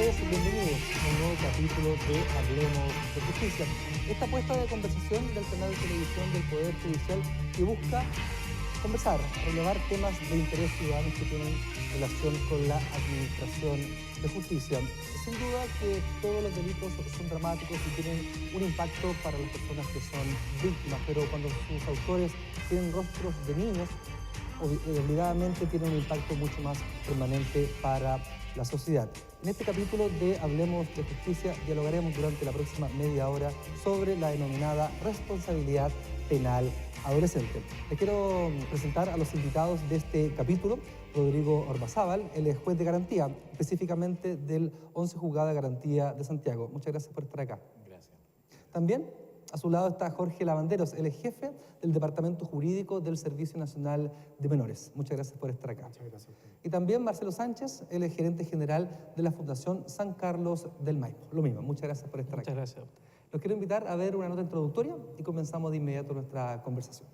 todos bienvenidos a un nuevo capítulo de Hablemos de Justicia. Esta apuesta de conversación del canal de televisión del Poder Judicial que busca conversar, relevar temas de interés ciudadano que tienen relación con la administración de justicia. Sin duda que todos los delitos son dramáticos y tienen un impacto para las personas que son víctimas, pero cuando sus autores tienen rostros de niños, obligadamente tiene un impacto mucho más permanente para la sociedad. En este capítulo de Hablemos de Justicia dialogaremos durante la próxima media hora sobre la denominada responsabilidad penal adolescente. Les quiero presentar a los invitados de este capítulo. Rodrigo Ormazábal, él es juez de garantía, específicamente del 11 Juzgado de Garantía de Santiago. Muchas gracias por estar acá. Gracias. También a su lado está Jorge Lavanderos, él es jefe del Departamento Jurídico del Servicio Nacional de Menores. Muchas gracias por estar acá. Muchas gracias. Y también Marcelo Sánchez, él es gerente general de la Fundación San Carlos del Maipo. Lo mismo, muchas gracias por estar acá. Muchas gracias. Los quiero invitar a ver una nota introductoria y comenzamos de inmediato nuestra conversación.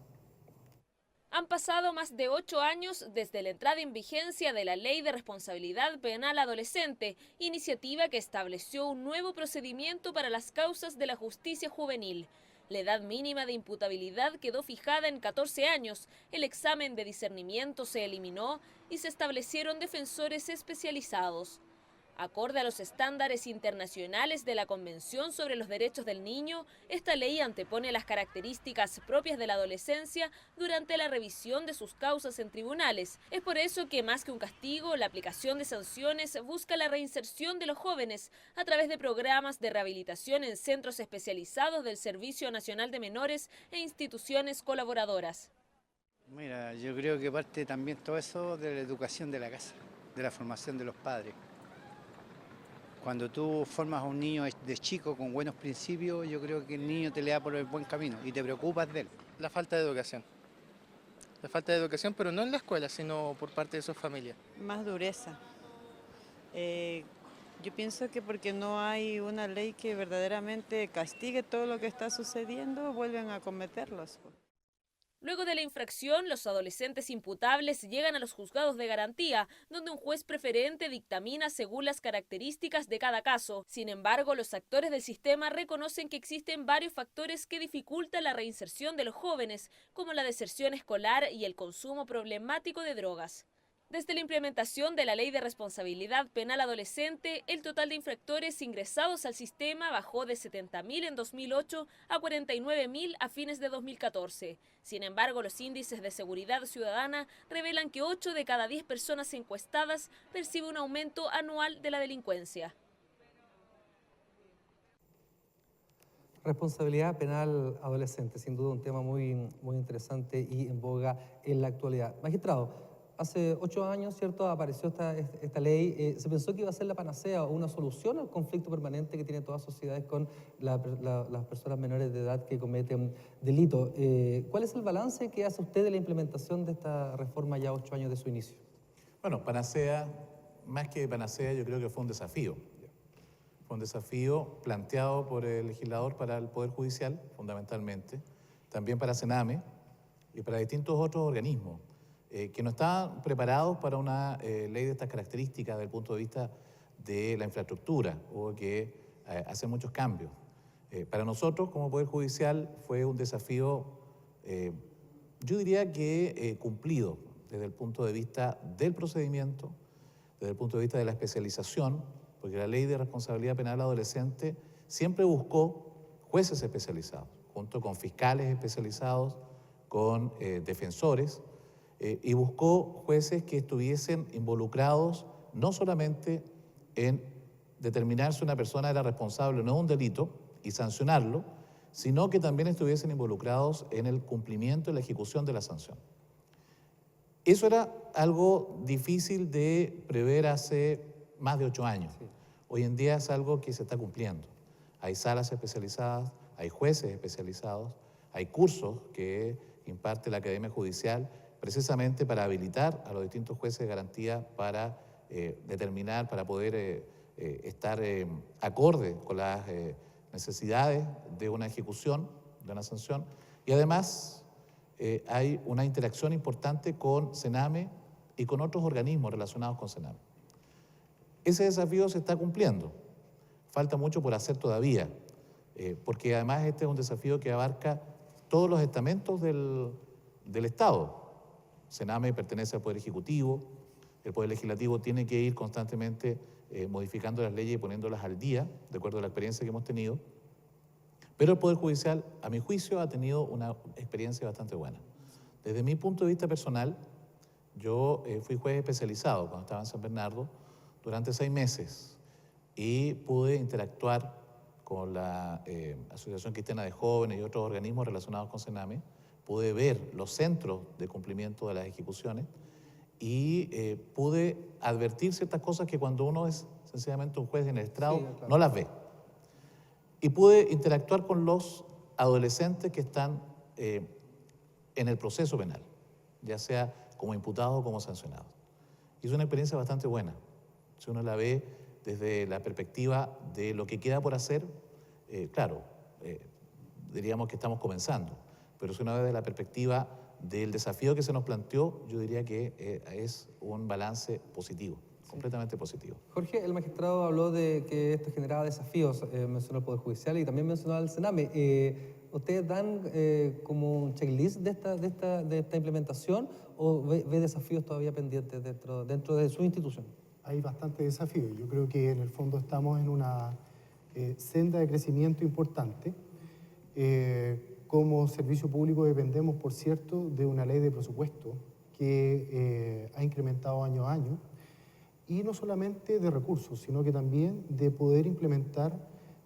Han pasado más de 8 años desde la entrada en vigencia de la Ley de Responsabilidad Penal Adolescente, iniciativa que estableció un nuevo procedimiento para las causas de la justicia juvenil. La edad mínima de imputabilidad quedó fijada en 14 años, el examen de discernimiento se eliminó y se establecieron defensores especializados. Acorde a los estándares internacionales de la Convención sobre los Derechos del Niño, esta ley antepone las características propias de la adolescencia durante la revisión de sus causas en tribunales. Es por eso que, más que un castigo, la aplicación de sanciones busca la reinserción de los jóvenes a través de programas de rehabilitación en centros especializados del Servicio Nacional de Menores e instituciones colaboradoras. Mira, yo creo que parte también todo eso de la educación de la casa, de la formación de los padres. Cuando tú formas a un niño de chico con buenos principios, yo creo que el niño te le da por el buen camino y te preocupas de él. La falta de educación. La falta de educación, pero no en la escuela, sino por parte de sus familias. Más dureza. Yo pienso que porque no hay una ley que verdaderamente castigue todo lo que está sucediendo, vuelven a cometerlos. Luego de la infracción, los adolescentes imputables llegan a los juzgados de garantía, donde un juez preferente dictamina según las características de cada caso. Sin embargo, los actores del sistema reconocen que existen varios factores que dificultan la reinserción de los jóvenes, como la deserción escolar y el consumo problemático de drogas. Desde la implementación de la Ley de Responsabilidad Penal Adolescente, el total de infractores ingresados al sistema bajó de 70.000 en 2008 a 49.000 a fines de 2014. Sin embargo, los índices de seguridad ciudadana revelan que 8 de cada 10 personas encuestadas percibe un aumento anual de la delincuencia. Responsabilidad penal adolescente, sin duda un tema muy interesante y en boga en la actualidad. Magistrado, hace 8 años, ¿cierto?, apareció esta ley. Se pensó que iba a ser la panacea o una solución al conflicto permanente que tienen todas las sociedades con las personas menores de edad que cometen delitos. ¿Cuál es el balance que hace usted de la implementación de esta reforma ya 8 años de su inicio? Bueno, panacea, más que panacea, yo creo que fue un desafío. Fue un desafío planteado por el legislador para el Poder Judicial, fundamentalmente, también para Sename y para distintos otros organismos, que no estaban preparados para una ley de estas características desde el punto de vista de la infraestructura. Hubo que hacer muchos cambios. Para nosotros, como Poder Judicial, fue un desafío, yo diría que cumplido desde el punto de vista del procedimiento, desde el punto de vista de la especialización, porque la Ley de Responsabilidad Penal Adolescente siempre buscó jueces especializados, junto con fiscales especializados, con defensores, y buscó jueces que estuviesen involucrados no solamente en determinar si una persona era responsable o no de un delito y sancionarlo, sino que también estuviesen involucrados en el cumplimiento y la ejecución de la sanción. Eso era algo difícil de prever hace más de 8 años. Sí. Hoy en día es algo que se está cumpliendo. Hay salas especializadas, hay jueces especializados, hay cursos que imparte la Academia Judicial precisamente para habilitar a los distintos jueces de garantía para determinar, para poder estar acorde con las necesidades de una ejecución, de una sanción. Y además hay una interacción importante con Sename y con otros organismos relacionados con Sename. Ese desafío se está cumpliendo. Falta mucho por hacer todavía, porque además este es un desafío que abarca todos los estamentos del Estado. Sename pertenece al Poder Ejecutivo, el Poder Legislativo tiene que ir constantemente modificando las leyes y poniéndolas al día, de acuerdo a la experiencia que hemos tenido, pero el Poder Judicial, a mi juicio, ha tenido una experiencia bastante buena. Desde mi punto de vista personal, yo fui juez especializado cuando estaba en San Bernardo durante 6 meses y pude interactuar con la Asociación Cristiana de Jóvenes y otros organismos relacionados con Sename. Pude ver los centros de cumplimiento de las ejecuciones y pude advertir ciertas cosas que cuando uno es sencillamente un juez en el estrado, sí, claro, no las ve. Y pude interactuar con los adolescentes que están en el proceso penal, ya sea como imputados o como sancionados. Y es una experiencia bastante buena. Si uno la ve desde la perspectiva de lo que queda por hacer, claro, diríamos que estamos comenzando, pero si uno ve desde la perspectiva del desafío que se nos planteó, yo diría que es un balance positivo, completamente positivo. Jorge, el magistrado habló de que esto generaba desafíos, mencionó el Poder Judicial y también mencionó al Sename. ¿Ustedes dan como un checklist de esta implementación o ve desafíos todavía pendientes dentro de su institución? Hay bastantes desafíos. Yo creo que en el fondo estamos en una senda de crecimiento importante. Como servicio público dependemos, por cierto, de una ley de presupuesto que ha incrementado año a año, y no solamente de recursos, sino que también de poder implementar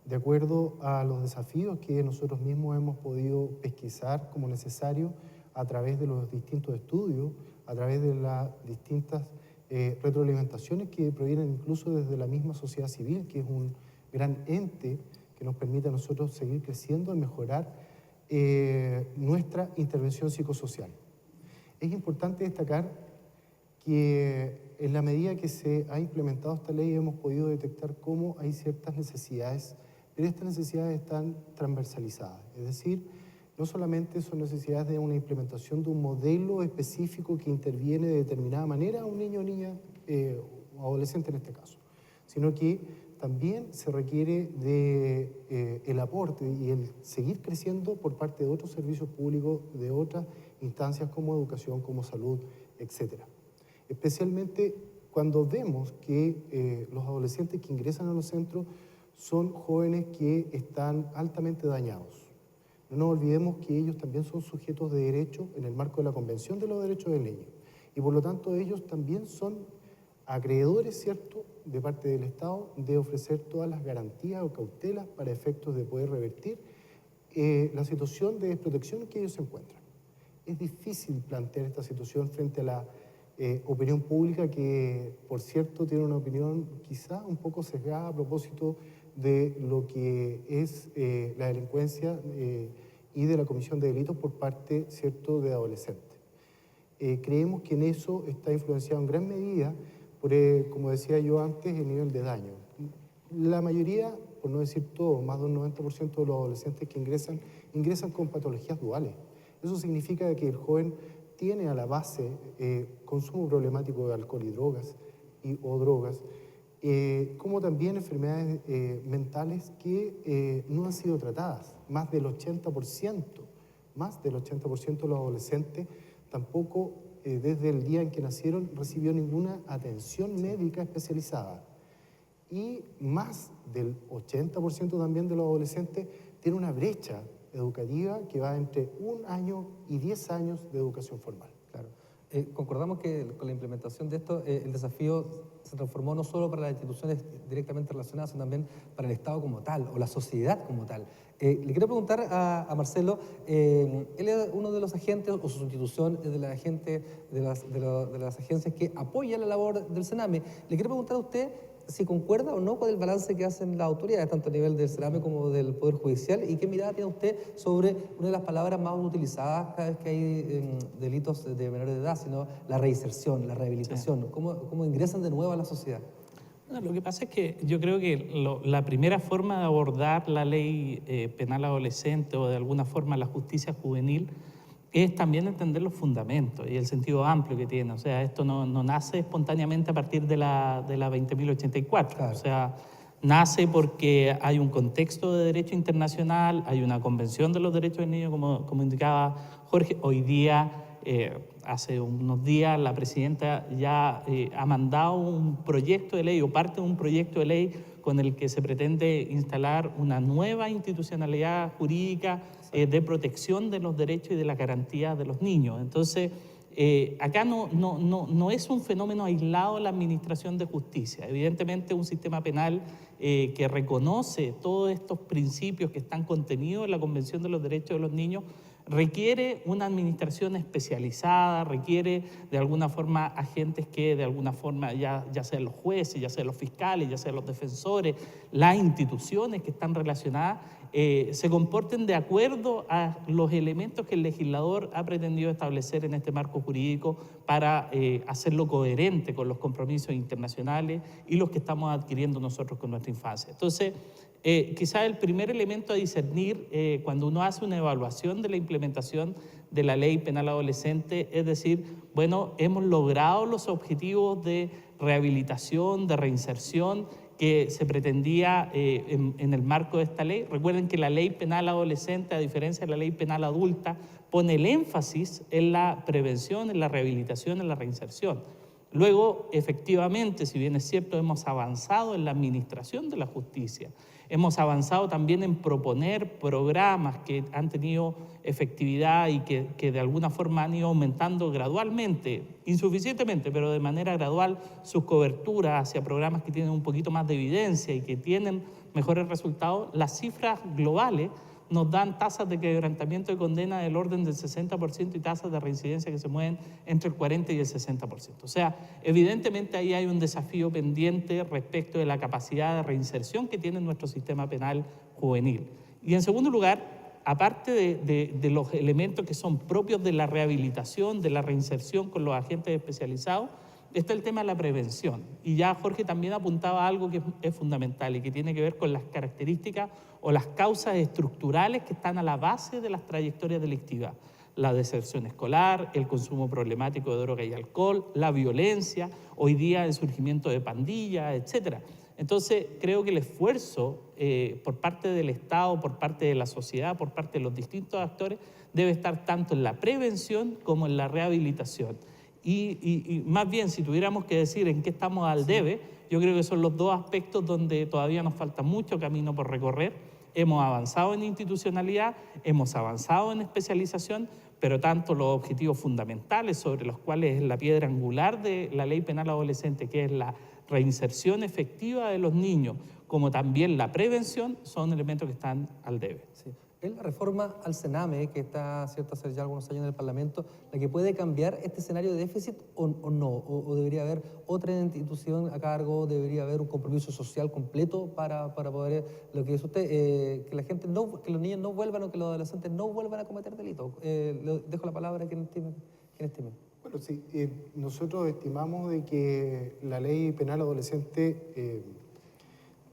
de acuerdo a los desafíos que nosotros mismos hemos podido pesquisar como necesario a través de los distintos estudios, a través de las distintas retroalimentaciones que provienen incluso desde la misma sociedad civil, que es un gran ente que nos permite a nosotros seguir creciendo y mejorar nuestra intervención psicosocial. Es importante destacar que en la medida que se ha implementado esta ley hemos podido detectar cómo hay ciertas necesidades, pero estas necesidades están transversalizadas, es decir, no solamente son necesidades de una implementación de un modelo específico que interviene de determinada manera a un niño o niña o adolescente en este caso, sino que también se requiere de el aporte y el seguir creciendo por parte de otros servicios públicos, de otras instancias como educación, como salud, etc. Especialmente cuando vemos que los adolescentes que ingresan a los centros son jóvenes que están altamente dañados. No nos olvidemos que ellos también son sujetos de derecho en el marco de la Convención de los Derechos del Niño y por lo tanto ellos también son acreedores, ¿cierto?, de parte del Estado de ofrecer todas las garantías o cautelas para efectos de poder revertir la situación de desprotección en que ellos se encuentran. Es difícil plantear esta situación frente a la opinión pública que, por cierto, tiene una opinión quizá un poco sesgada a propósito de lo que es la delincuencia y de la comisión de delitos por parte, ¿cierto?, de adolescentes. Creemos que en eso está influenciado en gran medida por, como decía yo antes, el nivel de daño. La mayoría, por no decir todo, más del 90% de los adolescentes que ingresan con patologías duales. Eso significa que el joven tiene a la base consumo problemático de alcohol y drogas o drogas, como también enfermedades mentales que no han sido tratadas. Más del 80% de los adolescentes tampoco desde el día en que nacieron recibió ninguna atención médica especializada. Y más del 80% también de los adolescentes tiene una brecha educativa que va entre 1 año y 10 años de educación formal. Claro. Concordamos que con la implementación de esto el desafío se transformó no solo para las instituciones directamente relacionadas, sino también para el Estado como tal, o la sociedad como tal. Le quiero preguntar a Marcelo, él es uno de los agentes, o su institución es de la gente de las agencias que apoya la labor del Sename. Le quiero preguntar a usted si concuerda o no con el balance que hacen las autoridades, tanto a nivel del Sename como del Poder Judicial, y qué mirada tiene usted sobre una de las palabras más utilizadas cada vez que hay delitos de menores de edad, sino la reinserción, la rehabilitación, sí. ¿Cómo ingresan de nuevo a la sociedad? No, lo que pasa es que yo creo que la primera forma de abordar la ley penal adolescente o de alguna forma la justicia juvenil es también entender los fundamentos y el sentido amplio que tiene. O sea, esto no nace espontáneamente a partir de la 20.084. Claro. O sea, nace porque hay un contexto de derecho internacional, hay una convención de los derechos del niño, como indicaba Jorge. Hoy día, hace unos días, la presidenta ya ha mandado un proyecto de ley o parte de un proyecto de ley con el que se pretende instalar una nueva institucionalidad jurídica de protección de los derechos y de la garantía de los niños. Entonces, acá no es un fenómeno aislado la administración de justicia. Evidentemente, un sistema penal que reconoce todos estos principios que están contenidos en la Convención de los Derechos de los Niños requiere una administración especializada, requiere de alguna forma agentes que de alguna forma, ya sean los jueces, ya sean los fiscales, ya sean los defensores, las instituciones que están relacionadas, se comporten de acuerdo a los elementos que el legislador ha pretendido establecer en este marco jurídico para hacerlo coherente con los compromisos internacionales y los que estamos adquiriendo nosotros con nuestra infancia. Entonces, quizás el primer elemento a discernir cuando uno hace una evaluación de la implementación de la ley penal adolescente es decir, bueno, hemos logrado los objetivos de rehabilitación, de reinserción que se pretendía en el marco de esta ley. Recuerden que la ley penal adolescente, a diferencia de la ley penal adulta, pone el énfasis en la prevención, en la rehabilitación, en la reinserción. Luego, efectivamente, si bien es cierto, hemos avanzado en la administración de la justicia, hemos avanzado también en proponer programas que han tenido efectividad y que de alguna forma han ido aumentando gradualmente, insuficientemente, pero de manera gradual, sus coberturas hacia programas que tienen un poquito más de evidencia y que tienen mejores resultados. Las cifras globales nos dan tasas de quebrantamiento de condena del orden del 60% y tasas de reincidencia que se mueven entre el 40 y el 60%. O sea, evidentemente ahí hay un desafío pendiente respecto de la capacidad de reinserción que tiene nuestro sistema penal juvenil. Y en segundo lugar, aparte de los elementos que son propios de la rehabilitación, de la reinserción con los agentes especializados, está el tema de la prevención. Y ya Jorge también apuntaba a algo que es fundamental y que tiene que ver con las características o las causas estructurales que están a la base de las trayectorias delictivas. La deserción escolar, el consumo problemático de droga y alcohol, la violencia, hoy día el surgimiento de pandillas, etc. Entonces, creo que el esfuerzo por parte del Estado, por parte de la sociedad, por parte de los distintos actores, debe estar tanto en la prevención como en la rehabilitación. Y más bien, si tuviéramos que decir en qué estamos al debe, yo creo que son los dos aspectos donde todavía nos falta mucho camino por recorrer. Hemos avanzado en institucionalidad, hemos avanzado en especialización, pero tanto los objetivos fundamentales sobre los cuales es la piedra angular de la ley penal adolescente, que es la reinserción efectiva de los niños, como también la prevención, son elementos que están al debe. Sí. Es la reforma al Sename, que está cierto hace ya algunos años en el Parlamento, la que puede cambiar este escenario de déficit o no, o debería haber otra institución a cargo, debería haber un compromiso social completo para poder, lo que dice usted, que la gente no, que los niños no vuelvan o que los adolescentes no vuelvan a cometer delitos. Le dejo la palabra a quien estime. Bueno, sí, nosotros estimamos de que la ley penal adolescente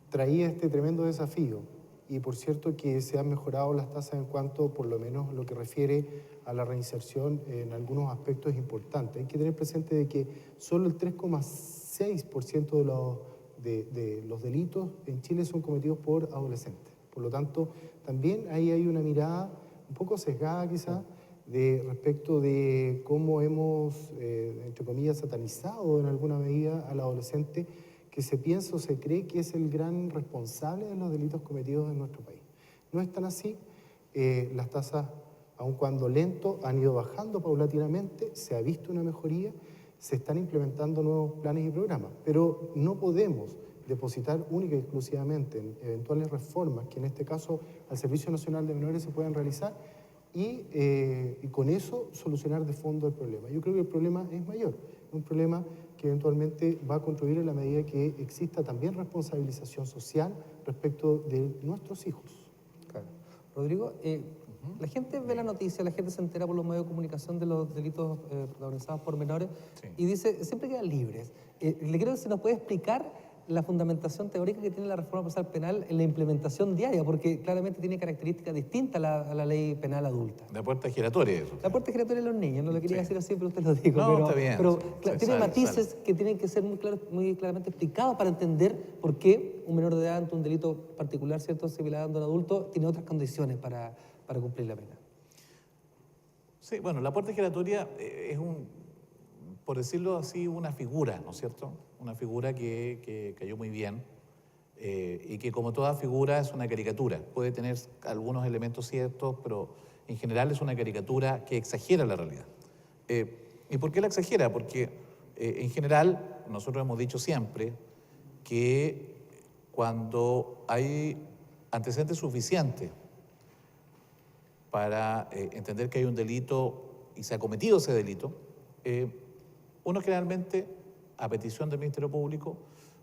traía este tremendo desafío. Y por cierto que se han mejorado las tasas en cuanto, por lo menos, lo que refiere a la reinserción en algunos aspectos importantes. Hay que tener presente de que solo el 3,6% de los delitos en Chile son cometidos por adolescentes. Por lo tanto, también ahí hay una mirada un poco sesgada quizá respecto de cómo hemos, entre comillas, satanizado en alguna medida al adolescente, que se piensa o se cree que es el gran responsable de los delitos cometidos en nuestro país. No es tan así. Las tasas, aun cuando lento, han ido bajando paulatinamente, se ha visto una mejoría, se están implementando nuevos planes y programas, pero no podemos depositar única y exclusivamente en eventuales reformas que en este caso al Servicio Nacional de Menores se puedan realizar y con eso solucionar de fondo el problema. Yo creo que el problema es mayor, es un problema que eventualmente va a contribuir en la medida que exista también responsabilización social respecto de nuestros hijos. Claro. Rodrigo, la gente ve la noticia, la gente se entera por los medios de comunicación de los delitos protagonizados por menores y dice, siempre quedan libres. Le creo que se nos puede explicar la fundamentación teórica que tiene la reforma procesal penal en la implementación diaria, porque claramente tiene características distintas a la ley penal adulta. La puerta giratoria, eso. La puerta giratoria de los niños, no lo quería Sí. decir así, pero usted lo dijo. No, pero, está bien. pero Sí, tiene sale, matices que tienen que ser muy claramente explicados para entender por qué un menor de edad ante un delito particular, ¿cierto?, similar a un adulto, tiene otras condiciones para cumplir la pena. Sí, bueno, la puerta giratoria es por decirlo así, una figura, ¿no es cierto? Una figura que cayó muy bien y que como toda figura es una caricatura. Puede tener algunos elementos ciertos, pero en general es una caricatura que exagera la realidad. ¿Y por qué la exagera? Porque en general nosotros hemos dicho siempre que cuando hay antecedentes suficientes para entender que hay un delito y se ha cometido ese delito, uno generalmente, a petición del Ministerio Público,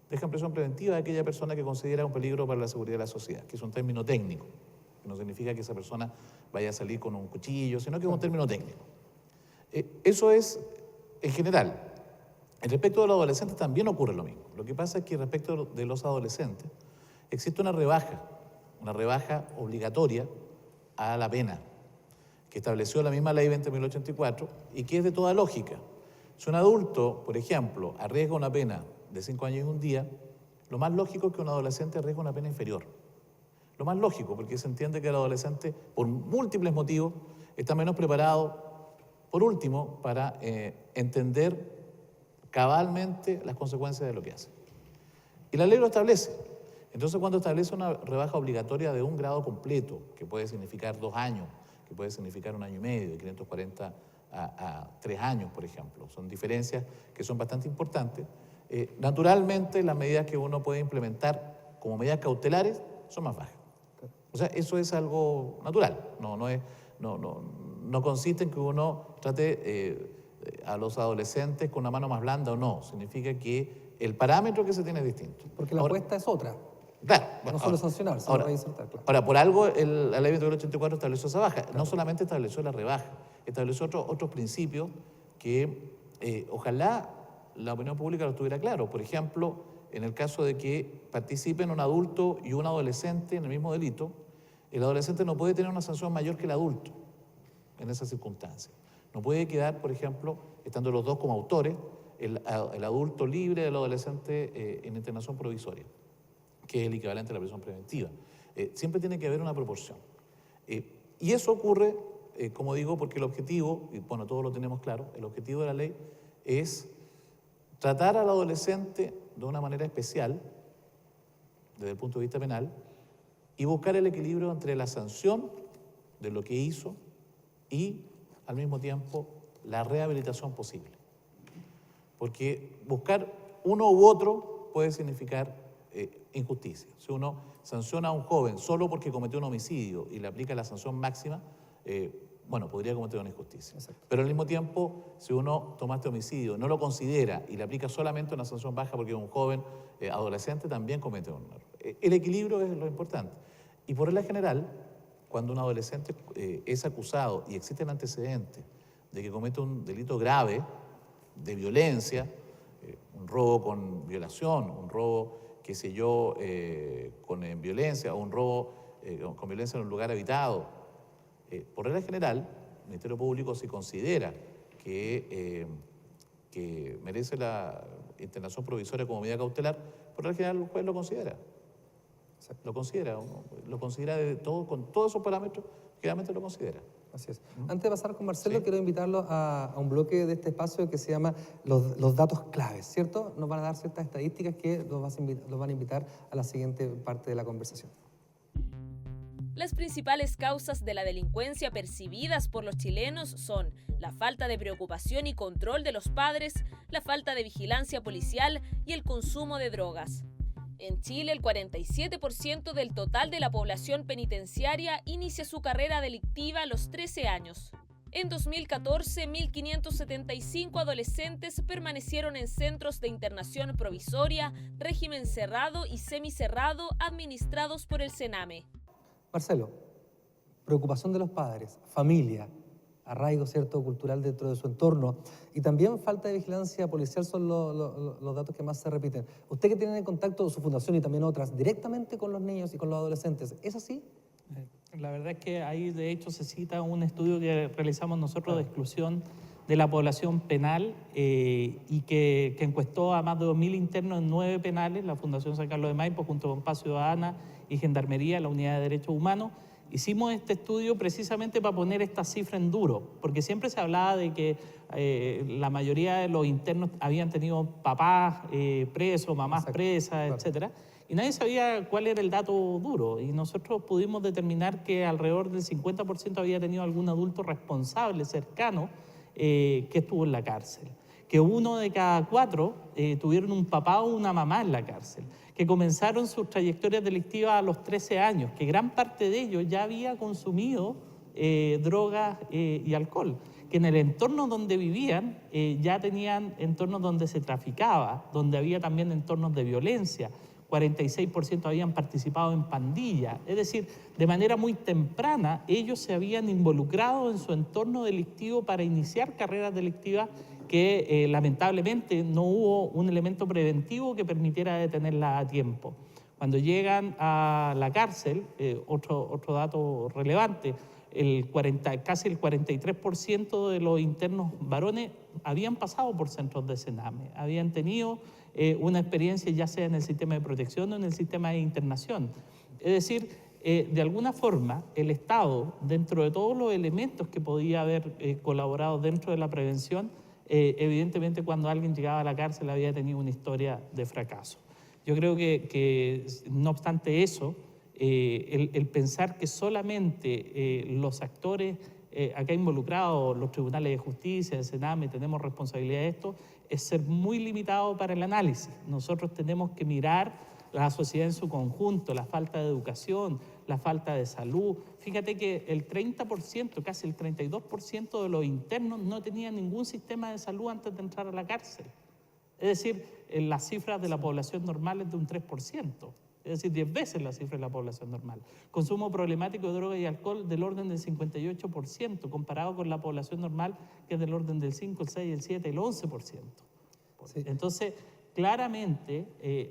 deja en prisión preventiva a aquella persona que considera un peligro para la seguridad de la sociedad, que es un término técnico, que no significa que esa persona vaya a salir con un cuchillo, sino que es un término técnico. Eso es en general. Respecto de los adolescentes también ocurre lo mismo. Lo que pasa es que respecto de los adolescentes existe una rebaja obligatoria a la pena, que estableció la misma ley 20.084 y que es de toda lógica. Si un adulto, por ejemplo, arriesga una pena de 5 años y un día, lo más lógico es que un adolescente arriesgue una pena inferior. Lo más lógico, porque se entiende que el adolescente, por múltiples motivos, está menos preparado, por último, para entender cabalmente las consecuencias de lo que hace. Y la ley lo establece. Entonces, cuando establece una rebaja obligatoria de un grado completo, que puede significar 2 años, que puede significar 1 año y medio, de 540 a 3 años, por ejemplo, son diferencias que son bastante importantes. Naturalmente, las medidas que uno puede implementar como medidas cautelares son más bajas. O sea, eso es algo natural, no consiste en que uno trate a los adolescentes con una mano más blanda o no, significa que el parámetro que se tiene es distinto. Porque la apuesta es otra. Claro. No solo sancionar, sino reinsertar, claro. Ahora, por algo la ley 20.084 estableció esa baja. Claro. No solamente estableció la rebaja, estableció otros principios que ojalá la opinión pública lo tuviera claro. Por ejemplo, en el caso de que participen un adulto y un adolescente en el mismo delito, el adolescente no puede tener una sanción mayor que el adulto en esas circunstancias. No puede quedar, por ejemplo, estando los dos como autores, el adulto libre del adolescente en internación provisoria, que es el equivalente a la prisión preventiva. Siempre tiene que haber una proporción. Y eso ocurre, como digo, porque el objetivo, y bueno, todos lo tenemos claro, el objetivo de la ley es tratar al adolescente de una manera especial, desde el punto de vista penal, y buscar el equilibrio entre la sanción de lo que hizo y, al mismo tiempo, la rehabilitación posible. Porque buscar uno u otro puede significar injusticia. Si uno sanciona a un joven solo porque cometió un homicidio y le aplica la sanción máxima, bueno, podría cometer una injusticia. Exacto. Pero al mismo tiempo, si uno toma este homicidio, no lo considera y le aplica solamente una sanción baja porque es un joven adolescente, también comete un error. El equilibrio es lo importante. Y por regla general, cuando un adolescente es acusado y existe el antecedente de que comete un delito grave de violencia, un robo con violación, un robo, qué sé yo, con violencia, o un robo con violencia en un lugar habitado, por regla general, el Ministerio Público, si considera que merece la internación provisoria como medida cautelar, por regla general el juez lo considera. Lo considera con todos esos parámetros, generalmente lo considera. Así es. Antes de pasar con Marcelo, quiero invitarlos a un bloque de este espacio que se llama los datos claves, ¿cierto? Nos van a dar ciertas estadísticas que los van a invitar a la siguiente parte de la conversación. Las principales causas de la delincuencia percibidas por los chilenos son la falta de preocupación y control de los padres, la falta de vigilancia policial y el consumo de drogas. En Chile, el 47% del total de la población penitenciaria inicia su carrera delictiva a los 13 años. En 2014, 1.575 adolescentes permanecieron en centros de internación provisoria, régimen cerrado y semicerrado administrados por el Sename. Marcelo, preocupación de los padres, familia, arraigo, ¿cierto?, cultural dentro de su entorno. Y también falta de vigilancia policial son los datos que más se repiten. Usted que tiene contacto, su fundación y también otras, directamente con los niños y con los adolescentes, ¿es así? La verdad es que ahí de hecho se cita un estudio que realizamos nosotros de exclusión de la población penal y que encuestó a más de 2.000 internos en 9 penales, la Fundación San Carlos de Maipo junto con Paz Ciudadana y Gendarmería, la Unidad de Derechos Humanos. Hicimos este estudio precisamente para poner esta cifra en duro, porque siempre se hablaba de que la mayoría de los internos habían tenido papás presos, mamás presas, etcétera, y nadie sabía cuál era el dato duro. Y nosotros pudimos determinar que alrededor del 50% había tenido algún adulto responsable, cercano, que estuvo en la cárcel. Que 1 de cada 4 tuvieron un papá o una mamá en la cárcel. Que comenzaron sus trayectorias delictivas a los 13 años. Que gran parte de ellos ya había consumido drogas y alcohol. Que en el entorno donde vivían ya tenían entornos donde se traficaba, donde había también entornos de violencia. 46% habían participado en pandillas, es decir, de manera muy temprana ellos se habían involucrado en su entorno delictivo para iniciar carreras delictivas que lamentablemente no hubo un elemento preventivo que permitiera detenerla a tiempo. Cuando llegan a la cárcel, otro dato relevante, casi el 43% de los internos varones habían pasado por centros de Sename, habían tenido una experiencia ya sea en el sistema de protección o en el sistema de internación. Es decir, de alguna forma, el Estado, dentro de todos los elementos que podía haber colaborado dentro de la prevención, evidentemente cuando alguien llegaba a la cárcel había tenido una historia de fracaso. Yo creo que no obstante eso, el pensar que solamente los actores acá involucrados, los tribunales de justicia, el Sename, tenemos responsabilidad de esto, es ser muy limitado para el análisis. Nosotros tenemos que mirar la sociedad en su conjunto, la falta de educación, la falta de salud. Fíjate que el 30%, casi el 32% de los internos no tenían ningún sistema de salud antes de entrar a la cárcel. Es decir, las cifras de la población normal es de un 3%. Es decir, 10 veces la cifra de la población normal. Consumo problemático de droga y alcohol del orden del 58%, comparado con la población normal que es del orden del 5, el 6, el 7, el 11%. Sí. Entonces, claramente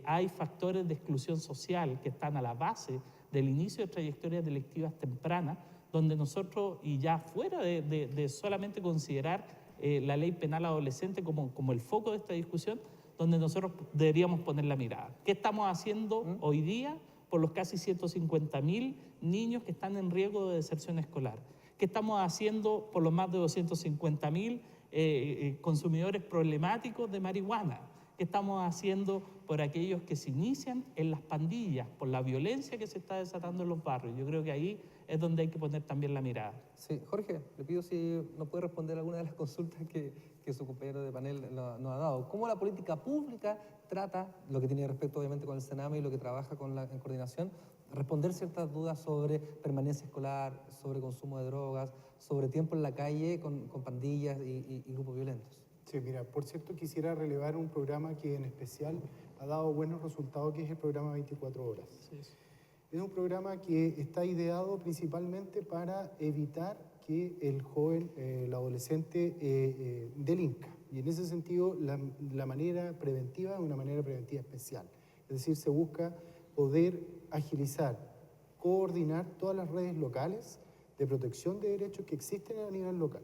hay factores de exclusión social que están a la base del inicio de trayectorias delictivas tempranas, donde nosotros, y ya fuera de solamente considerar la ley penal adolescente como el foco de esta discusión, donde nosotros deberíamos poner la mirada. ¿Qué estamos haciendo hoy día por los casi 150.000 niños que están en riesgo de deserción escolar? ¿Qué estamos haciendo por los más de 250.000 consumidores problemáticos de marihuana? ¿Qué estamos haciendo por aquellos que se inician en las pandillas, por la violencia que se está desatando en los barrios? Yo creo que ahí es donde hay que poner también la mirada. Sí, Jorge, le pido si nos puede responder alguna de las consultas que su compañero de panel nos ha dado. ¿Cómo la política pública trata, lo que tiene respecto obviamente con el Sename y lo que trabaja en coordinación, responder ciertas dudas sobre permanencia escolar, sobre consumo de drogas, sobre tiempo en la calle con pandillas y grupos violentos? Sí, mira, por cierto quisiera relevar un programa que en especial ha dado buenos resultados, que es el programa 24 horas. Sí. Es un programa que está ideado principalmente para evitar que el joven, el adolescente delinca. Y en ese sentido, la manera preventiva es una manera preventiva especial. Es decir, se busca poder agilizar, coordinar todas las redes locales de protección de derechos que existen a nivel local.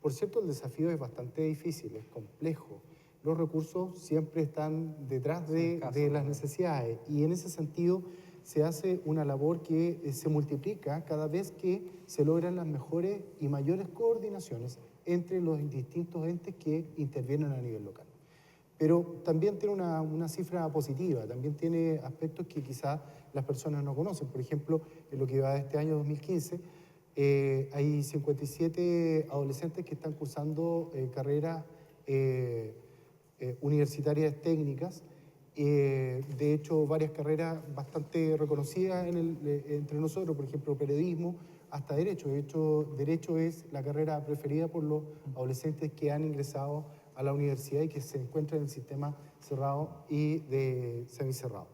Por cierto, el desafío es bastante difícil, es complejo. Los recursos siempre están detrás de las necesidades y en ese sentido se hace una labor que se multiplica cada vez que se logran las mejores y mayores coordinaciones entre los distintos entes que intervienen a nivel local. Pero también tiene una cifra positiva, también tiene aspectos que quizás las personas no conocen. Por ejemplo, en lo que va de este año 2015, hay 57 adolescentes que están cursando carreras universitarias técnicas. De hecho, varias carreras bastante reconocidas entre nosotros, por ejemplo, periodismo, hasta derecho. De hecho, derecho es la carrera preferida por los adolescentes que han ingresado a la universidad y que se encuentran en el sistema cerrado y de semicerrado.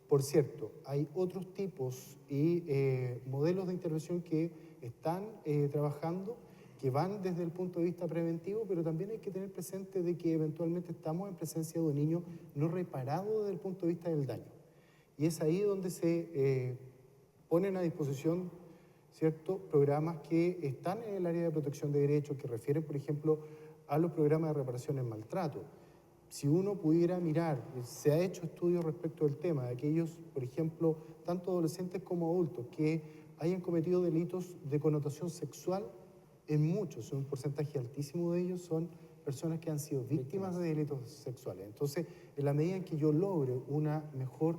Por cierto, hay otros tipos y modelos de intervención que están trabajando, que van desde el punto de vista preventivo, pero también hay que tener presente de que eventualmente estamos en presencia de un niño no reparado desde el punto de vista del daño. Y es ahí donde se ponen a disposición, ¿cierto?, programas que están en el área de protección de derechos, que refieren, por ejemplo, a los programas de reparación en maltrato. Si uno pudiera mirar, se ha hecho estudios respecto del tema, de aquellos, por ejemplo, tanto adolescentes como adultos, que hayan cometido delitos de connotación sexual, en muchos, un porcentaje altísimo de ellos son personas que han sido víctimas de delitos sexuales. Entonces, en la medida en que yo logre una mejor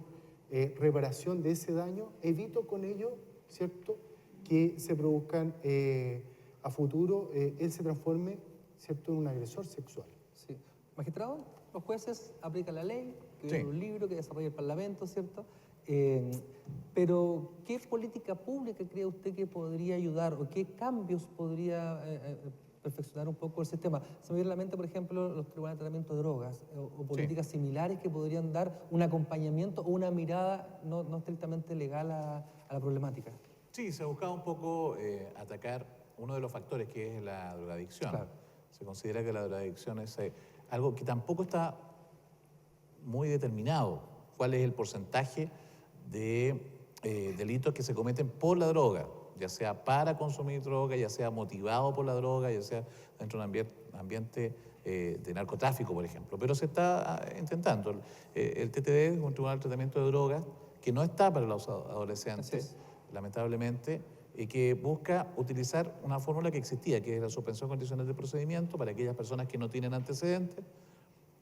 reparación de ese daño, evito con ello, ¿cierto?, que se produzcan a futuro, él se transforme, ¿cierto?, en un agresor sexual. Sí. Magistrado, los jueces aplican la ley, que Sí. viene un libro que desarrolla el Parlamento, ¿cierto? Pero, ¿qué política pública cree usted que podría ayudar o qué cambios podría perfeccionar un poco el sistema? Se me viene a la mente, por ejemplo, los tribunales de tratamiento de drogas o políticas similares que podrían dar un acompañamiento o una mirada no estrictamente legal a la problemática. Sí, se ha buscado un poco atacar uno de los factores que es la drogadicción. Claro. Se considera que la drogadicción es algo que tampoco está muy determinado. ¿Cuál es el porcentaje de delitos que se cometen por la droga? Ya sea para consumir droga, ya sea motivado por la droga, ya sea dentro de un ambiente de narcotráfico, por ejemplo. Pero se está intentando. El TTD es un tribunal de tratamiento de drogas que no está para los adolescentes, lamentablemente, y que busca utilizar una fórmula que existía, que es la suspensión condicional del procedimiento para aquellas personas que no tienen antecedentes,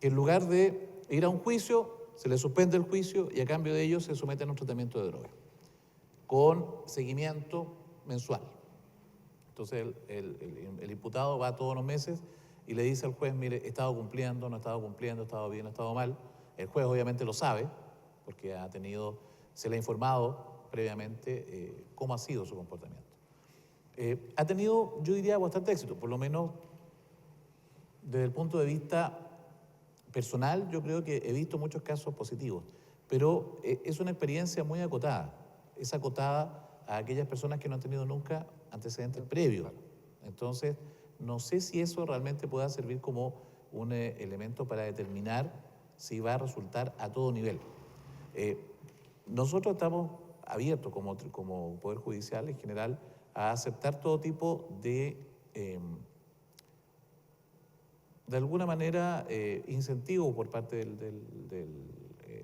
que en lugar de ir a un juicio, se les suspende el juicio y a cambio de ello se someten a un tratamiento de droga, con seguimiento mensual. Entonces el imputado va todos los meses y le dice al juez, mire, he estado cumpliendo, no he estado cumpliendo, he estado bien, no he estado mal. El juez obviamente lo sabe, porque se le ha informado previamente cómo ha sido su comportamiento. Ha tenido, yo diría, bastante éxito, por lo menos desde el punto de vista personal. Yo creo que he visto muchos casos positivos, pero es una experiencia muy acotada. Es acotada a aquellas personas que no han tenido nunca antecedentes previos. Entonces, no sé si eso realmente pueda servir como un elemento para determinar si va a resultar a todo nivel. Nosotros estamos abiertos como Poder Judicial en general a aceptar todo tipo de alguna manera, incentivo por parte del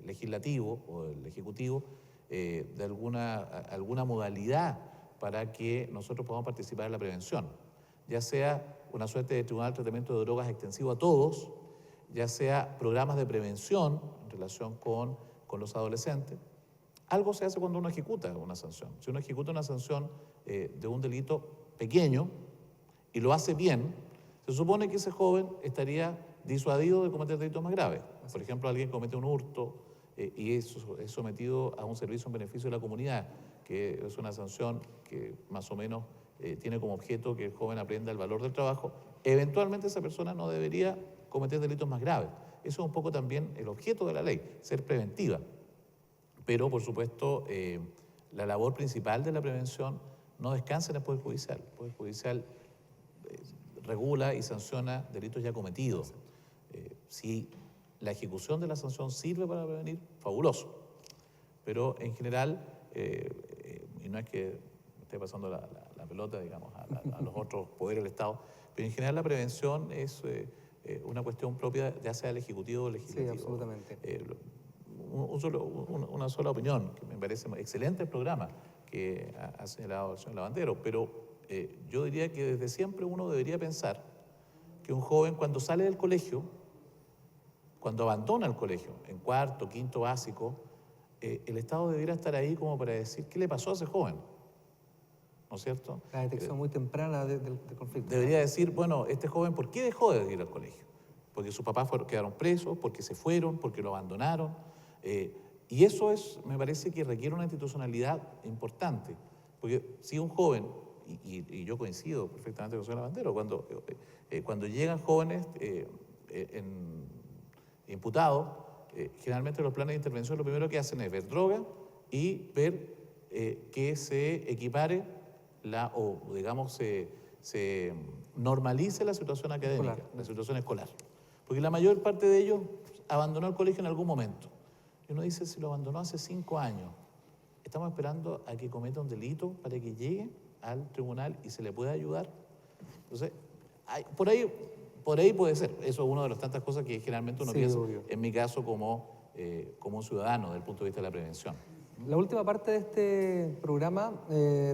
legislativo o del ejecutivo, de alguna modalidad para que nosotros podamos participar en la prevención, ya sea una suerte de tribunal de tratamiento de drogas extensivo a todos, ya sea programas de prevención en relación con los adolescentes. Algo se hace cuando uno ejecuta una sanción. Si uno ejecuta una sanción de un delito pequeño y lo hace bien, se supone que ese joven estaría disuadido de cometer delitos más graves. Por ejemplo, alguien comete un hurto y es sometido a un servicio en beneficio de la comunidad, que es una sanción que más o menos tiene como objeto que el joven aprenda el valor del trabajo. Eventualmente esa persona no debería cometer delitos más graves. Eso es un poco también el objeto de la ley, ser preventiva. Pero, por supuesto, la labor principal de la prevención no descansa en el Poder Judicial. El Poder Judicial regula y sanciona delitos ya cometidos. Si la ejecución de la sanción sirve para prevenir, fabuloso. Pero en general, y no es que me esté pasando la pelota, digamos, a los otros poderes del Estado, pero en general la prevención es una cuestión propia ya sea del Ejecutivo o del Legislativo. Sí, absolutamente. Una sola opinión, que me parece excelente el programa que ha señalado el señor Lavandero, pero yo diría que desde siempre uno debería pensar que un joven cuando sale del colegio, cuando abandona el colegio, en cuarto, quinto básico, el Estado debería estar ahí como para decir qué le pasó a ese joven, ¿no es cierto? La detección muy temprana del conflicto. Debería decir, bueno, este joven, ¿por qué dejó de ir al colegio? Porque sus papás quedaron presos, porque se fueron, porque lo abandonaron. Y eso me parece que requiere una institucionalidad importante. Porque si un joven, y yo coincido perfectamente con el señor Lavandero, cuando llegan jóvenes imputados, generalmente los planes de intervención lo primero que hacen es ver droga y ver que se equipare se normalice la situación académica, Escolar. la situación escolar. Porque la mayor parte de ellos abandonó el colegio en algún momento. Y uno dice, si lo abandonó hace 5 años, estamos esperando a que cometa un delito para que llegue al tribunal y se le pueda ayudar. Entonces, por ahí puede ser. Eso es una de las tantas cosas que generalmente uno piensa, en mi caso, como un ciudadano, desde el punto de vista de la prevención. La última parte de este programa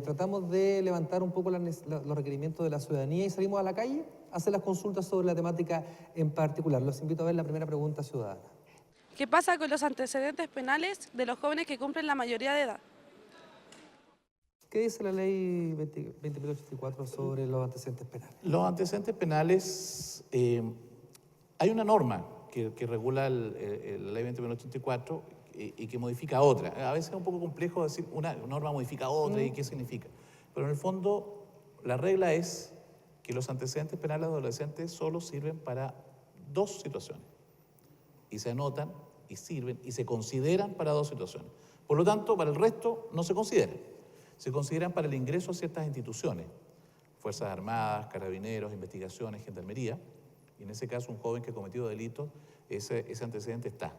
tratamos de levantar un poco los requerimientos de la ciudadanía y salimos a la calle a hacer las consultas sobre la temática en particular. Los invito a ver la primera pregunta ciudadana. ¿Qué pasa con los antecedentes penales de los jóvenes que cumplen la mayoría de edad? ¿Qué dice la ley 20.084 sobre los antecedentes penales? Los antecedentes penales, hay una norma que regula la ley 20.084 y que modifica otra. A veces es un poco complejo decir una norma modifica otra y qué significa. Pero en el fondo, la regla es que los antecedentes penales adolescentes solo sirven para 2 situaciones. Y se anotan, y sirven, y se consideran para 2 situaciones. Por lo tanto, para el resto no se consideran. Se consideran para el ingreso a ciertas instituciones, Fuerzas Armadas, Carabineros, Investigaciones, Gendarmería, y en ese caso un joven que ha cometido delitos, ese antecedente está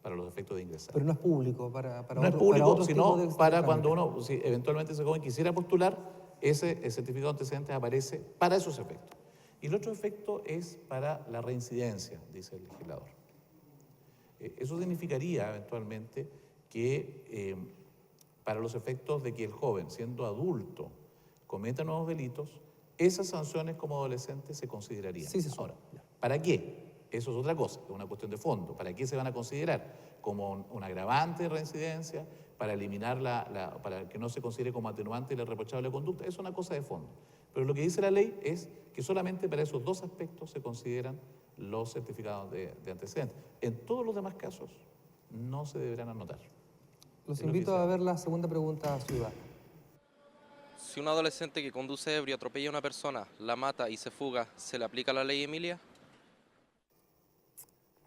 para los efectos de ingresar. Pero no es público para no es público, sino para cuando uno, si eventualmente ese joven quisiera postular, el certificado de antecedentes aparece para esos efectos. Y el otro efecto es para la reincidencia, dice el legislador. Eso significaría eventualmente que para los efectos de que el joven, siendo adulto, cometa nuevos delitos, esas sanciones como adolescente se considerarían. Sí, Ahora, ¿para qué? Eso es otra cosa, es una cuestión de fondo. ¿Para qué se van a considerar? Como un agravante de reincidencia, para eliminar para que no se considere como atenuante y la reprochable conducta, es una cosa de fondo. Pero lo que dice la ley es que solamente para esos 2 aspectos se consideran los certificados de antecedentes. En todos los demás casos no se deberán anotar. Los invito a ver la segunda pregunta ciudadana. Si un adolescente que conduce ebrio atropella a una persona, la mata y se fuga, ¿se le aplica la ley Emilia?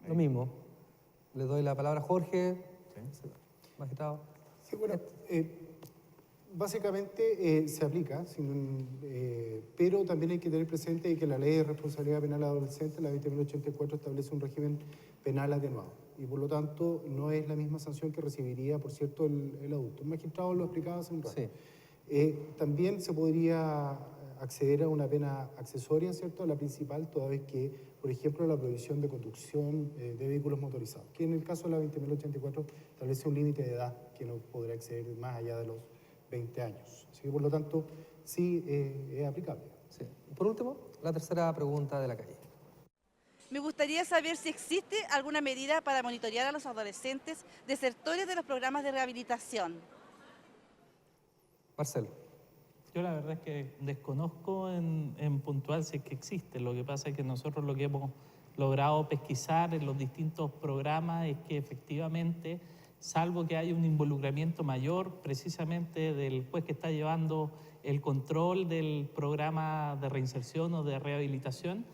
Lo mismo. Le doy la palabra a Jorge. Sí. Magistrado. Sí, bueno, básicamente se aplica, pero también hay que tener presente que la Ley de Responsabilidad Penal Adolescente, la 20.084, establece un régimen penal atenuado y por lo tanto no es la misma sanción que recibiría, por cierto, el adulto. El magistrado lo explicaba hace un rato. Sí. También se podría acceder a una pena accesoria, ¿cierto?, a la principal, toda vez que, por ejemplo, la prohibición de conducción de vehículos motorizados, que en el caso de la 20.084 establece un límite de edad que no podrá acceder más allá de los 20 años. Así que, por lo tanto, sí es aplicable. Sí. Por último, la tercera pregunta de la calle. Me gustaría saber si existe alguna medida para monitorear a los adolescentes desertores de los programas de rehabilitación. Marcelo. Yo la verdad es que desconozco en puntual si es que existe. Lo que pasa es que nosotros lo que hemos logrado pesquisar en los distintos programas es que efectivamente, salvo que haya un involucramiento mayor precisamente del juez que está llevando el control del programa de reinserción o de rehabilitación,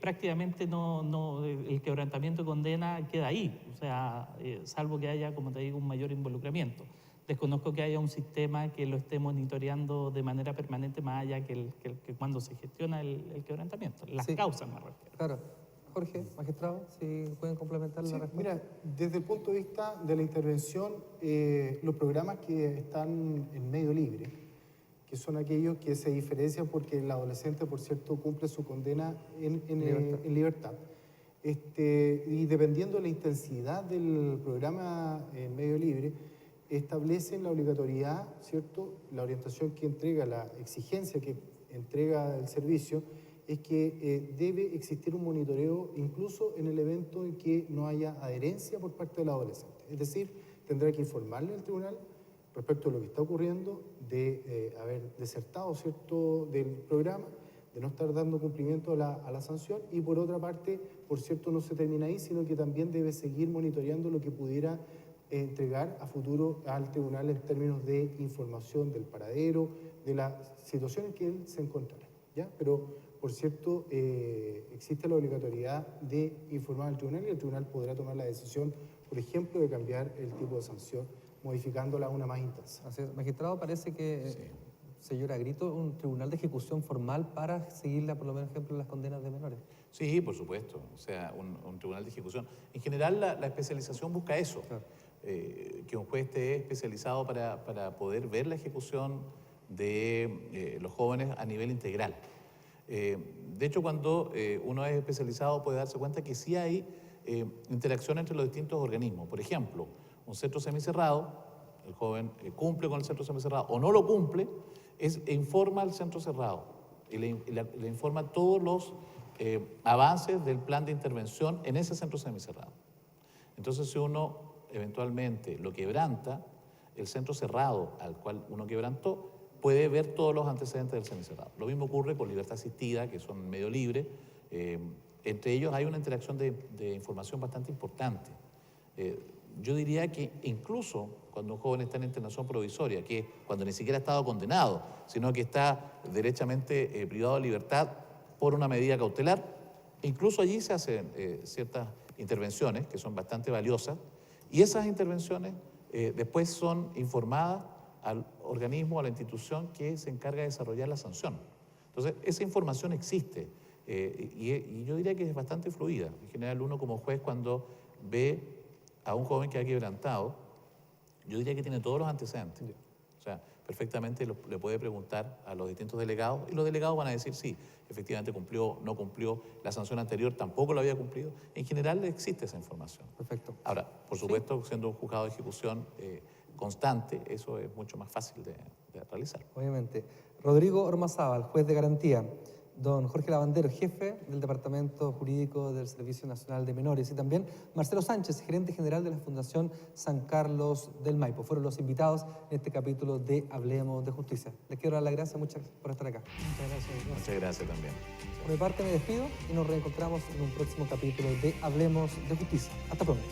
prácticamente el quebrantamiento de condena queda ahí, o sea, salvo que haya, como te digo, un mayor involucramiento. Desconozco que haya un sistema que lo esté monitoreando de manera permanente más allá que cuando se gestiona el quebrantamiento, las causas me refiero. Claro. Jorge, magistrado, si pueden complementar la respuesta. Mira, desde el punto de vista de la intervención, los programas que están en medio libre, que son aquellos que se diferencian porque el adolescente, por cierto, cumple su condena en libertad. Y dependiendo de la intensidad del programa en medio libre, establecen la obligatoriedad, ¿cierto? La orientación que entrega, la exigencia que entrega el servicio, es que debe existir un monitoreo incluso en el evento en que no haya adherencia por parte del adolescente. Es decir, tendrá que informarle al tribunal respecto a lo que está ocurriendo, de haber desertado, ¿cierto?, del programa, de no estar dando cumplimiento a la sanción, y por otra parte, por cierto, no se termina ahí, sino que también debe seguir monitoreando lo que pudiera entregar a futuro al tribunal en términos de información del paradero, de la situación en que él se encontrara, ¿ya? Pero, por cierto, existe la obligatoriedad de informar al tribunal y el tribunal podrá tomar la decisión, por ejemplo, de cambiar el tipo de sanción, modificándola a una más intensa. Así es. Magistrado, parece que se llora a grito un tribunal de ejecución formal para seguirla, por lo menos, ejemplo, las condenas de menores. Sí, por supuesto. O sea, un tribunal de ejecución. En general, la especialización busca eso. Claro. Que un juez esté especializado para poder ver la ejecución de los jóvenes a nivel integral. De hecho, cuando uno es especializado puede darse cuenta que sí hay interacción entre los distintos organismos. Por ejemplo, un centro semicerrado, el joven cumple con el centro semicerrado o no lo cumple, informa al centro cerrado y le informa todos los avances del plan de intervención en ese centro semicerrado. Entonces, si uno eventualmente lo quebranta, el centro cerrado al cual uno quebrantó puede ver todos los antecedentes del semicerrado. Lo mismo ocurre con libertad asistida, que son medio libre. Entre ellos hay una interacción de información bastante importante. Yo diría que incluso cuando un joven está en internación provisoria, que es cuando ni siquiera ha estado condenado, sino que está derechamente privado de libertad por una medida cautelar, incluso allí se hacen ciertas intervenciones que son bastante valiosas, y esas intervenciones después son informadas al organismo, a la institución que se encarga de desarrollar la sanción. Entonces, esa información existe y yo diría que es bastante fluida. En general, uno como juez, cuando ve a un joven que ha quebrantado, yo diría que tiene todos los antecedentes. O sea, perfectamente le puede preguntar a los distintos delegados y los delegados van a decir sí, efectivamente cumplió, no cumplió, la sanción anterior tampoco lo había cumplido. En general existe esa información. Perfecto. Ahora, por supuesto, siendo un juzgado de ejecución constante, eso es mucho más fácil de realizar. Obviamente. Rodrigo Ormazábal, juez de garantía. Don Jorge Lavandero, jefe del Departamento Jurídico del Servicio Nacional de Menores, y también Marcelo Sánchez, gerente general de la Fundación San Carlos del Maipo. Fueron los invitados en este capítulo de Hablemos de Justicia. Les quiero dar las gracias, muchas gracias por estar acá. Muchas gracias. Muchas gracias también. Por mi parte me despido y nos reencontramos en un próximo capítulo de Hablemos de Justicia. Hasta pronto.